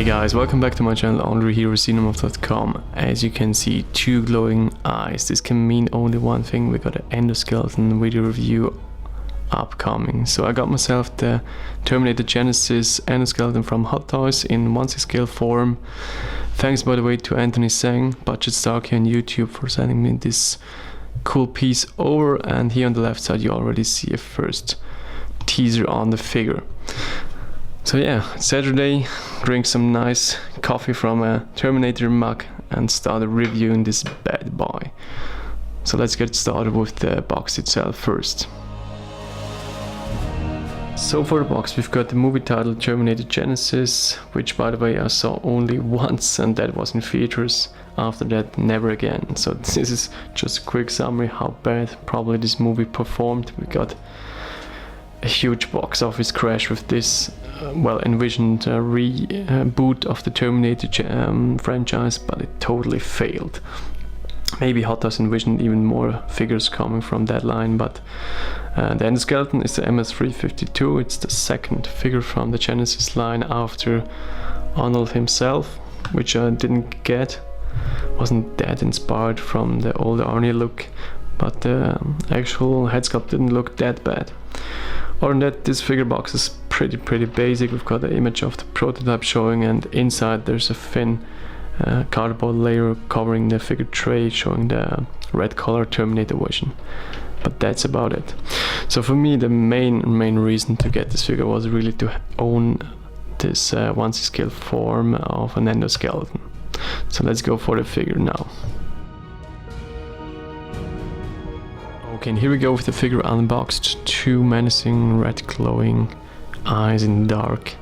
guys, welcome back to my channel AndrewHeroCinema.com. As you can see, two glowing eyes. This can mean only one thing: we got an endoskeleton video review upcoming. So I got myself the Terminator Genisys Endoskeleton from Hot Toys in 1/6 scale form. Thanks by the way to Anthony Sang, Budget Starkey on YouTube, for sending me this cool piece over. And here on the left side you already see a first teaser on the figure. So yeah, Saturday, drink some nice coffee from a Terminator mug and start reviewing this bad boy. So let's get started with the box itself first. So for the box we've got the movie title Terminator Genisys, which by the way I saw only once, and that was in theaters. After that, never again. So this is just a quick summary how bad probably this movie performed. We got a huge box office crash with this well-envisioned reboot of the Terminator franchise, but it totally failed. Maybe Hot Toys envisioned even more figures coming from that line, but the endoskeleton is the MMS352. It's the second figure from the Genisys line after Arnold himself, which I didn't get. Wasn't that inspired from the older Arnie look, but the actual head sculpt didn't look that bad. Other than that, this figure box is pretty basic. We've got the image of the prototype showing, and inside there's a thin cardboard layer covering the figure tray, showing the red color Terminator version. But that's about it. So for me, the main reason to get this figure was really to own this 1/6 scale form of an endoskeleton. So let's go for the figure now. Okay, and here we go with the figure unboxed. Two menacing red glowing eyes in the dark.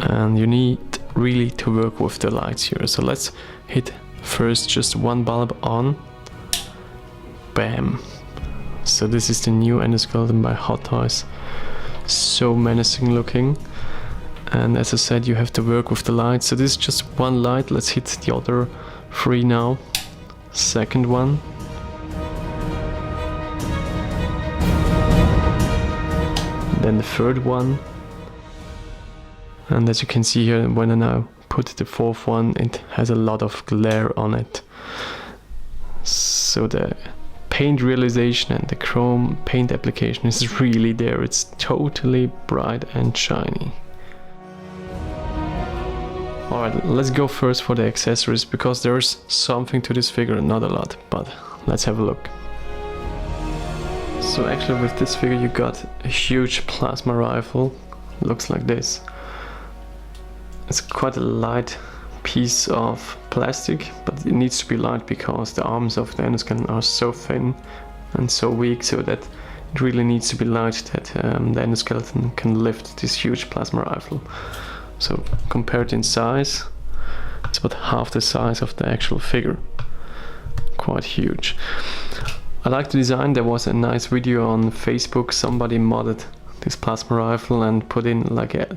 And you need really to work with the lights here. So let's hit first just one bulb on. Bam. So this is the new endoskeleton by Hot Toys. So menacing looking. And as I said, you have to work with the lights. So this is just one light. Let's hit the other three now. Second one. Then the third one. And as you can see here, when I now put the fourth one, it has a lot of glare on it. So the paint realization and the chrome paint application is really there. It's totally bright and shiny. Alright, let's go first for the accessories, because there's something to this figure, not a lot, but let's have a look. So actually with this figure you got a huge plasma rifle. Looks like this. It's quite a light piece of plastic, but it needs to be light because the arms of the endoskeleton are so thin and so weak, so that it really needs to be light that the endoskeleton can lift this huge plasma rifle. So compared in size, it's about half the size of the actual figure. Quite huge. I like the design. There was a nice video on Facebook. Somebody modded this plasma rifle and put in like a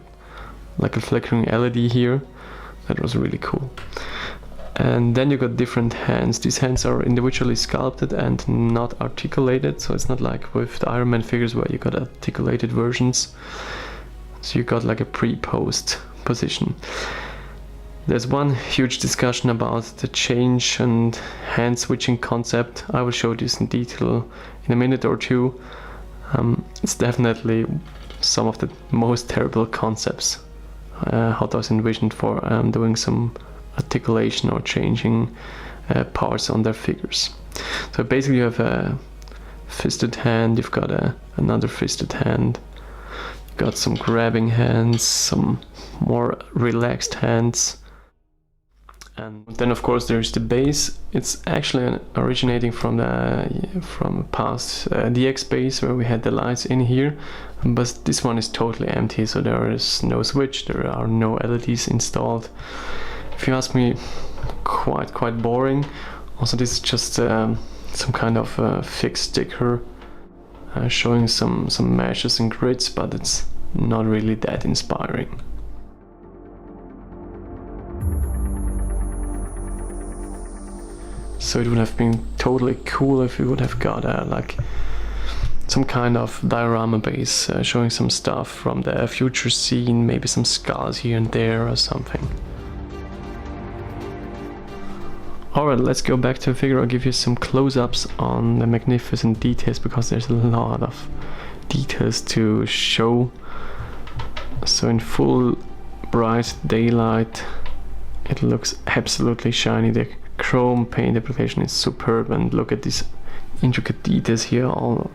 flickering LED here. That was really cool. And then you got different hands. These hands are individually sculpted and not articulated, so it's not like with the Iron Man figures where you got articulated versions. So you got like a pre-post position. There's one huge discussion about the change and hand switching concept. I will show this in detail in a minute or two. It's definitely some of the most terrible concepts Hot Toys envisioned for doing some articulation or changing parts on their figures. So basically you have a fisted hand, you've got another fisted hand, you've got some grabbing hands, some more relaxed hands. And then of course there's the base. It's actually originating from past DX base where we had the lights in here, but this one is totally empty, so there is no switch, there are no LEDs installed. If you ask me, quite boring. Also this is just some kind of fixed sticker showing some meshes and grids, but it's not really that inspiring. So it would have been totally cool if we would have got like some kind of diorama base showing some stuff from the future scene, maybe some skulls here and there or something. Alright, let's go back to the figure. I'll give you some close-ups on the magnificent details, because there's a lot of details to show. So in full bright daylight it looks absolutely shiny. The chrome paint application is superb, and look at these intricate details here all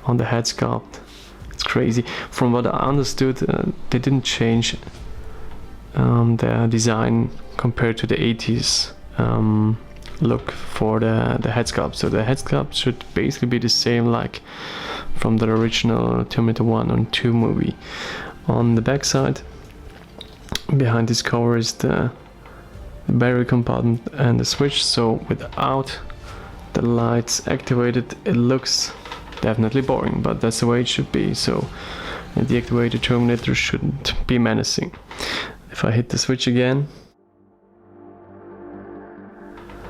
on the head sculpt. It's crazy. From what I understood, they didn't change their design compared to the 80s look for the head sculpt. So the head sculpt should basically be the same like from the original Terminator 1 and 2 movie. On the back side, behind this cover, is the battery compartment and the switch. So without the lights activated, it looks definitely boring, but that's the way it should be. So a deactivated Terminator shouldn't be menacing. If I hit the switch again,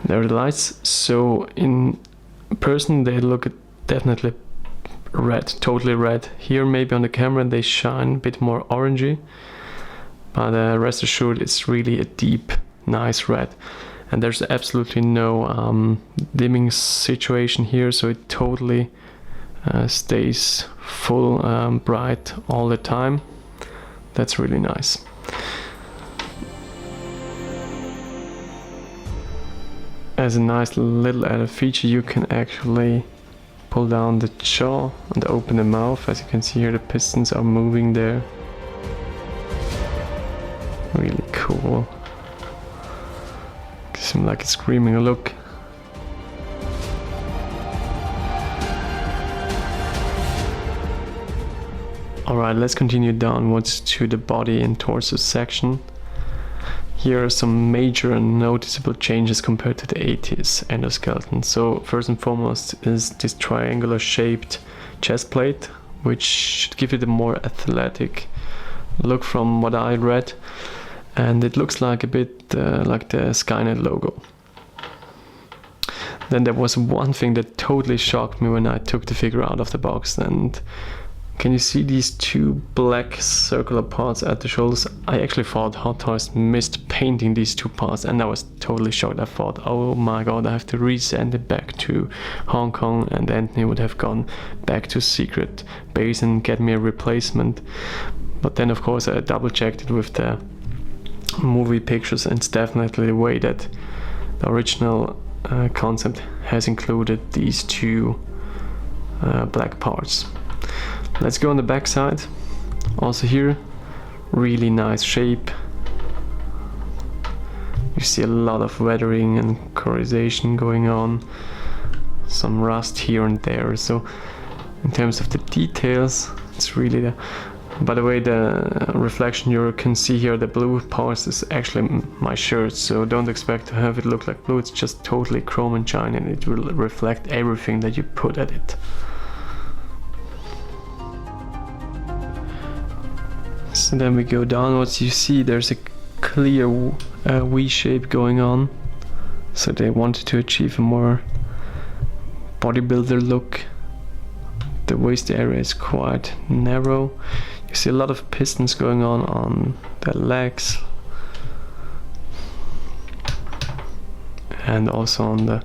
there are the lights. So in person they look definitely red, totally red. Here maybe on the camera they shine a bit more orangey, but rest assured it's really a deep, nice red. And there's absolutely no dimming situation here, so it totally stays full bright all the time. That's really nice. As a nice little added feature, you can actually pull down the jaw and open the mouth. As you can see here, the pistons are moving there. Really cool. Gives him like a screaming look. Alright, let's continue downwards to the body and torso section. Here are some major and noticeable changes compared to the 80s endoskeleton. So first and foremost is this triangular shaped chest plate, which should give it a more athletic look from what I read, and it looks like a bit like the Skynet logo. Then there was one thing that totally shocked me when I took the figure out of the box, and can you see these two black circular parts at the shoulders? I actually thought Hot Toys missed painting these two parts, and I was totally shocked. I thought, oh my god, I have to resend it back to Hong Kong, and Anthony would have gone back to secret base and get me a replacement. But then of course I double checked it with the movie pictures, and it's definitely the way that the original concept has included these two black parts. Let's go on the back side. Also here, really nice shape. You see a lot of weathering and colorization going on. Some rust here and there. So in terms of the details, it's really the... By the way, the reflection you can see here, the blue parts, is actually my shirt, so don't expect to have it look like blue. It's just totally chrome and shiny, and it will reflect everything that you put at it. So then we go downwards. You see there's a clear V shape going on. So they wanted to achieve a more bodybuilder look. The waist area is quite narrow. You see a lot of pistons going on the legs. And also on the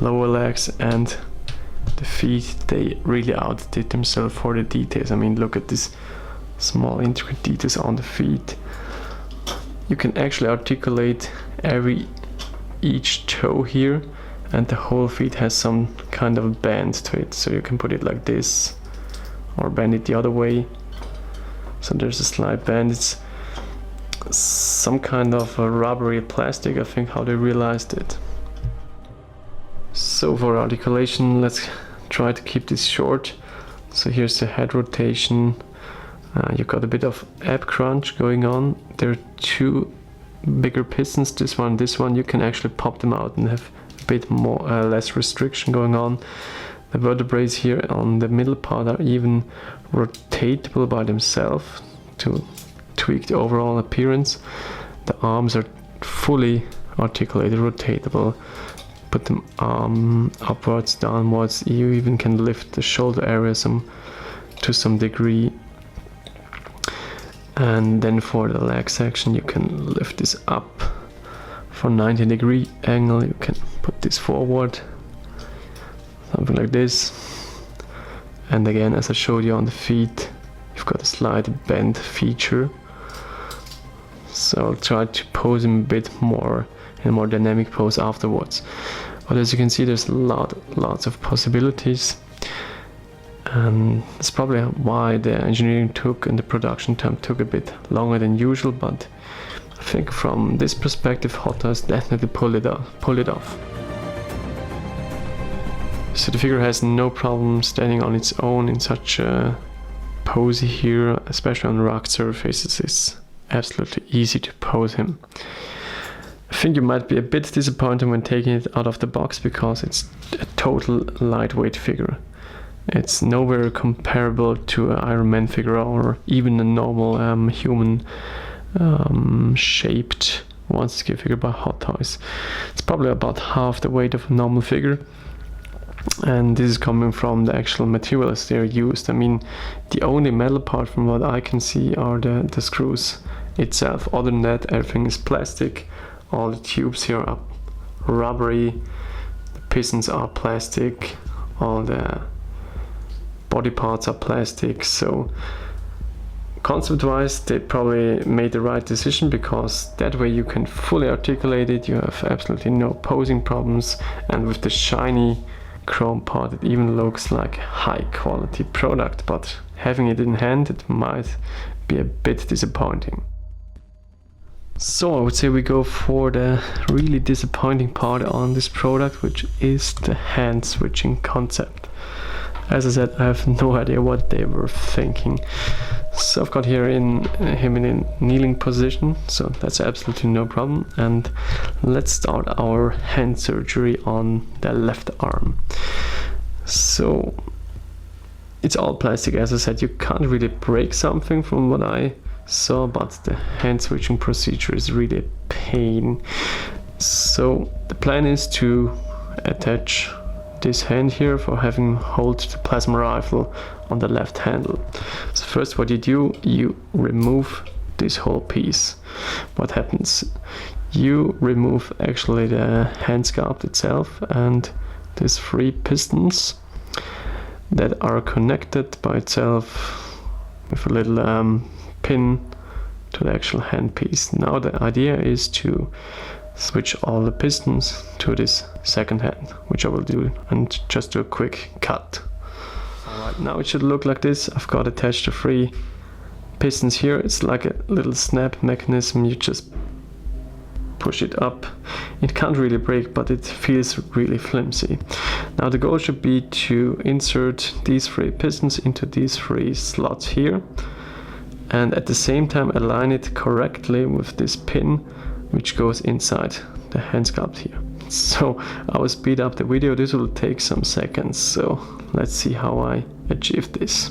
lower legs and the feet. They really outdid themselves for the details. I mean, look at this small intricate details on the feet. You can actually articulate each toe here, and the whole feet has some kind of bend to it, so you can put it like this or bend it the other way. So there's a slight bend. It's some kind of a rubbery plastic, I think, how they realized it. So for articulation, let's try to keep this short. So here's the head rotation. You got a bit of ab crunch going on. There are two bigger pistons, this one, you can actually pop them out and have a bit more less restriction going on. The vertebrae here on the middle part are even rotatable by themselves to tweak the overall appearance. The arms are fully articulated, rotatable. put them upwards, downwards. You even can lift the shoulder area to some degree. And then for the leg section, you can lift this up for 90-degree angle. You can put this forward, something like this. And again, as I showed you on the feet, you've got a slight bend feature. So I'll try to pose him a bit more in a more dynamic pose afterwards. But as you can see, there's lots of possibilities. And that's probably why the engineering and the production time took a bit longer than usual, but I think from this perspective, Hot Toys definitely pulled it off. So the figure has no problem standing on its own in such a pose here, especially on rock surfaces. It's absolutely easy to pose him. I think you might be a bit disappointed when taking it out of the box because it's a total lightweight figure. It's nowhere comparable to an Iron Man figure or even a normal human shaped one-scale figure by Hot Toys. It's probably about half the weight of a normal figure, and this is coming from the actual materials they're used. I mean, the only metal part from what I can see are the screws itself. Other than that, everything is plastic. All the tubes here are rubbery, the pistons are plastic, all the body parts are plastic. So concept wise, they probably made the right decision, because that way you can fully articulate it, you have absolutely no posing problems, and with the shiny chrome part it even looks like a high quality product, but having it in hand it might be a bit disappointing. So I would say we go for the really disappointing part on this product, which is the hand switching concept. As I said, I have no idea what they were thinking. So I've got here him in a kneeling position, so that's absolutely no problem. And let's start our hand surgery on the left arm. So it's all plastic, as I said. You can't really break something from what I saw, but the hand switching procedure is really a pain. So the plan is to attach this hand here for having hold the plasma rifle on the left handle. So first what you do, you remove this whole piece. What happens? You remove actually the hand sculpt itself and these 3 pistons that are connected by itself with a little pin to the actual hand piece. Now the idea is to switch all the pistons to this second hand, which I will do, and just do a quick cut. Alright, now it should look like this. I've got attached the 3 pistons here. It's like a little snap mechanism. You just push it up. It can't really break, but it feels really flimsy. Now the goal should be to insert these 3 pistons into these 3 slots here, and at the same time align it correctly with this pin which goes inside the hand sculpt here. So I will speed up the video. This will take some seconds, so let's see how I achieve this.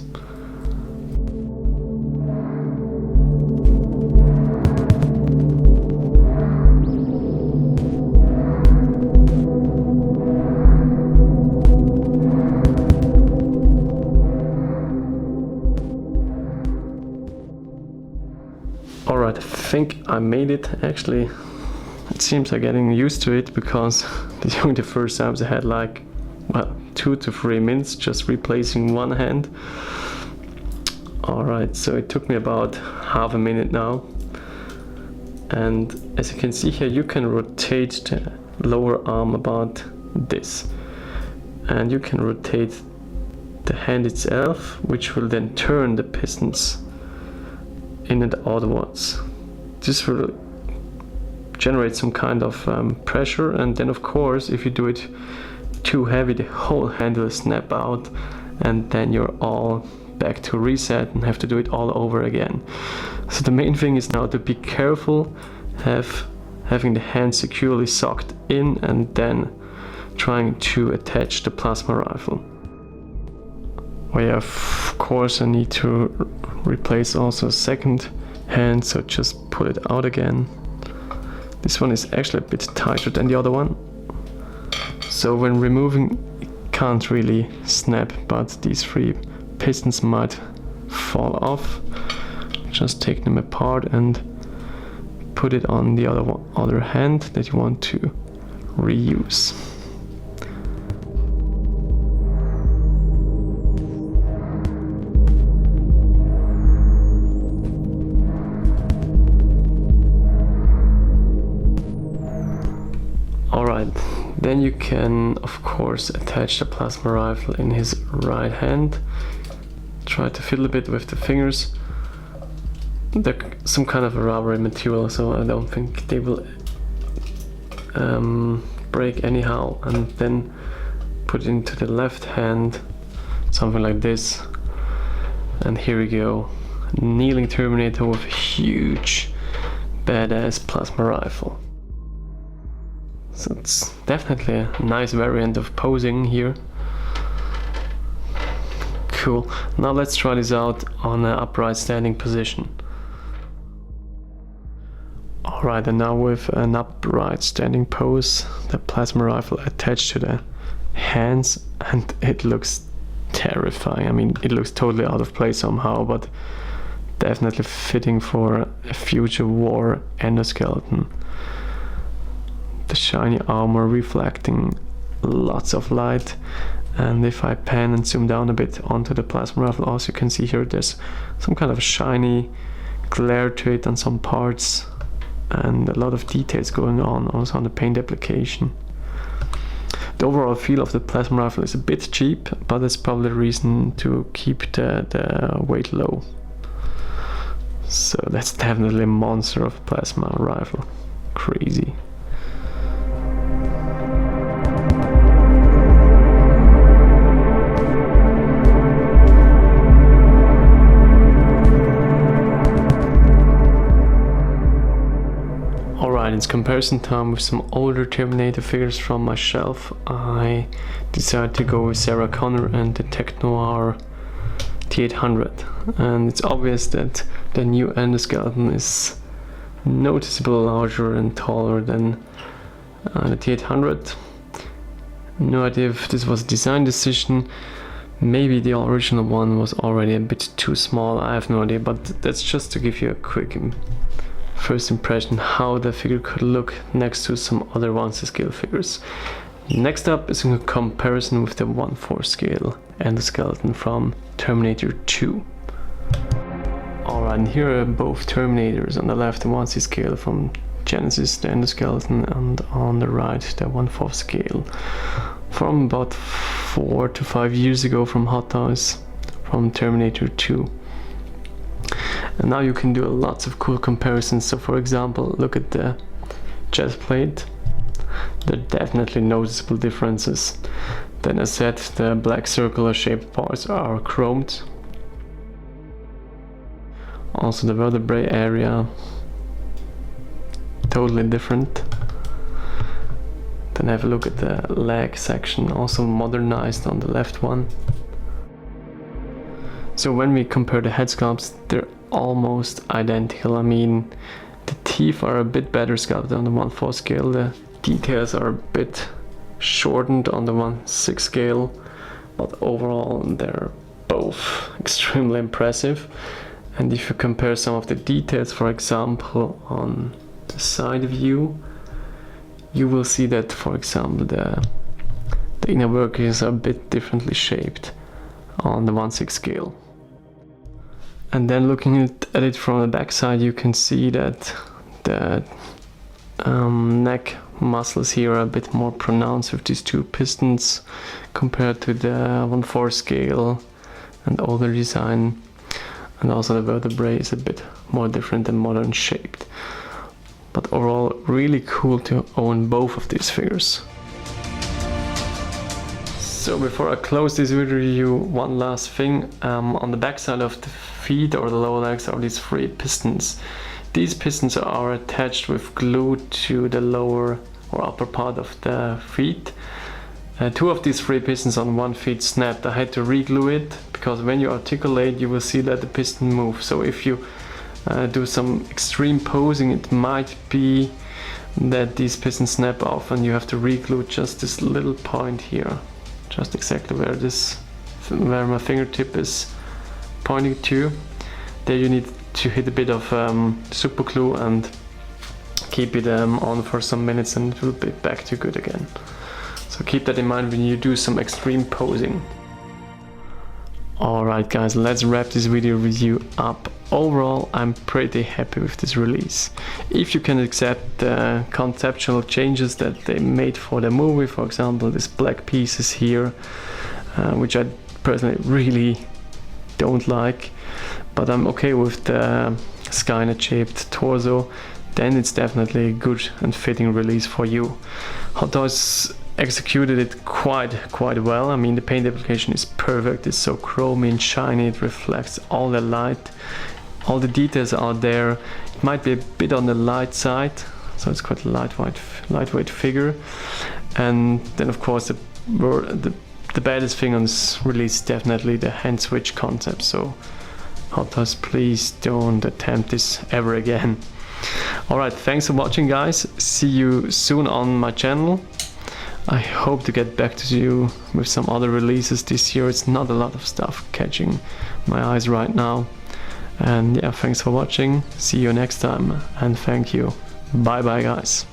Alright, I think I made it. Actually, it seems I'm getting used to it, because during the first times I had like, well, 2 to 3 minutes just replacing one hand. Alright, so it took me about half a minute now. And as you can see here, you can rotate the lower arm about this. And you can rotate the hand itself, which will then turn the pistons in and outwards. This will generate some kind of pressure, and then of course if you do it too heavy, the whole hand will snap out, and then you're all back to reset and have to do it all over again. So the main thing is now to be careful, having the hand securely socked in, and then trying to attach the plasma rifle. Well, yeah, of course I need to replace also a second hand, so just pull it out again. This one is actually a bit tighter than the other one. So when removing, it can't really snap, but these 3 pistons might fall off. Just take them apart and put it on the other hand that you want to reuse. Alright, then you can of course attach the plasma rifle in his right hand. Try to fiddle a bit with the fingers. They're some kind of a rubbery material, so I don't think they will break anyhow. And then put it into the left hand, something like this. And here we go, kneeling Terminator with a huge badass plasma rifle. So it's definitely a nice variant of posing here. Cool. Now let's try this out on an upright standing position. Alright, and now with an upright standing pose, the plasma rifle attached to the hands, and it looks terrifying. I mean, it looks totally out of place somehow, but definitely fitting for a future war endoskeleton. The shiny armor reflecting lots of light, and if I pan and zoom down a bit onto the plasma rifle, also you can see here there's some kind of shiny glare to it on some parts, and a lot of details going on also on the paint application. The overall feel of the plasma rifle is a bit cheap, but that's probably the reason to keep the weight low. So that's definitely a monster of a plasma rifle. Crazy. It's comparison time with some older Terminator figures from my shelf. I decided to go with Sarah Connor and the Tech Noir T800, and it's obvious that the new endoskeleton is noticeably larger and taller than the T800. No idea if this was a design decision. Maybe the original one was already a bit too small, I have no idea, but that's just to give you a quick first impression how the figure could look next to some other 1/6 scale figures. Next up is a comparison with the 1/4 scale endoskeleton from Terminator 2. Alright, and here are both Terminators. On the left the 1/6 scale from Genisys the Endoskeleton, and on the right the 1/4 scale from about 4 to 5 years ago from Hot Toys, from Terminator 2. And now you can do lots of cool comparisons. So for example, look at the chest plate. There are definitely noticeable differences. Then as said, the black circular shaped parts are chromed. Also the vertebrae area, totally different. Then have a look at the leg section, also modernized on the left one. So when we compare the head sculpts, they're almost identical. I mean, the teeth are a bit better sculpted on the 1/4 scale, the details are a bit shortened on the 1/6 scale, but overall they're both extremely impressive. And if you compare some of the details, for example on the side view, you will see that, for example, the inner workings are a bit differently shaped on the 1/6 scale. And then looking at it from the back side, you can see that the neck muscles here are a bit more pronounced with these 2 pistons compared to the 1/4 scale and older design. And also the vertebrae is a bit more different and modern shaped. But overall, really cool to own both of these figures. So before I close this video review, one last thing. On the back side of the feet or the lower legs are these 3 pistons. These pistons are attached with glue to the lower or upper part of the feet. 2 of these 3 pistons on one feet snapped. I had to re-glue it because when you articulate you will see that the piston moves. So if you do some extreme posing, it might be that these pistons snap off, and you have to re-glue just this little point here, just exactly where my fingertip is pointing to. There you need to hit a bit of super glue and keep it on for some minutes, and it will be back to good again. So keep that in mind when you do some extreme posing. Alright guys, let's wrap this video review up. Overall, I'm pretty happy with this release. If you can accept the conceptual changes that they made for the movie, for example this black pieces here, which I personally really don't like, but I'm okay with the Skynet shaped torso, then it's definitely a good and fitting release for you. Hot Toys executed it quite well. I mean, the paint application is perfect, it's so chromy and shiny, it reflects all the light, all the details are there. It might be a bit on the light side, so it's quite a lightweight figure. And then of course the baddest thing on this release is definitely the hand switch concept. So Hot Toys, please don't attempt this ever again. Alright, thanks for watching guys, see you soon on my channel. I hope to get back to you with some other releases this year. It's not a lot of stuff catching my eyes right now. And yeah, thanks for watching, see you next time, and thank you. Bye bye guys.